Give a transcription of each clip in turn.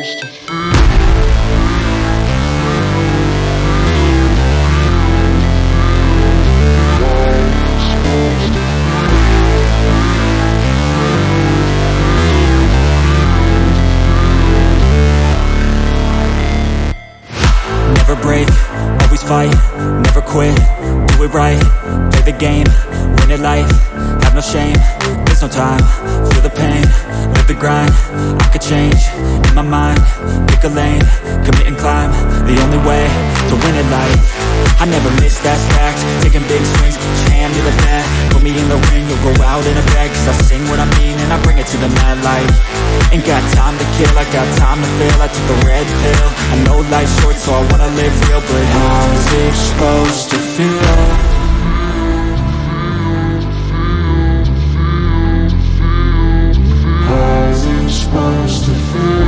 Never break, always fight, never quit, do it right, play the game, win it life, have no shame, there's no time, feel the pain, live the grind, I could change, in my mind, pick a lane, commit and climb, the only way to win it life. I never miss, that's fact, taking big swings, hand me the bat, put me in the ring, you'll go out in a bag, cause I sing what I mean and I bring it to the mad light. Ain't got time to kill, I got time to feel, I took the red pill, I know life's short so I wanna live real, but how's it supposed to feel? How's it supposed to feel?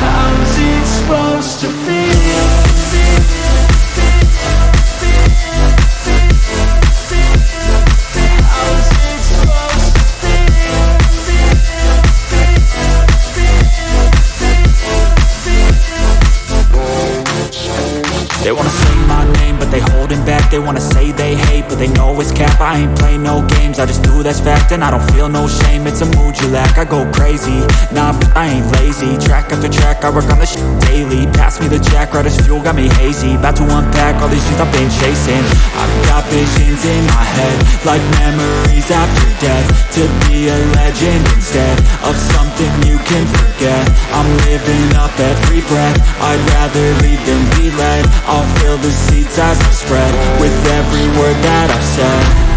How's it supposed to feel? They wanna say my name, but they holding back. They wanna say they hate, but they know it's cap. I ain't play no games, I just do that's fact. And I don't feel no shame, it's a mood you lack. I go crazy, nah, but I ain't lazy. Track after track, I work on this shit daily. Pass me the jack, right as fuel, got me hazy. About to unpack all these things I've been chasing. I've got visions in my head, like memories after death. To be a legend instead of something you can forget. I'm living up every breath, I'd rather lead than be led. I'll fill the seats as I spread with every word that I've said.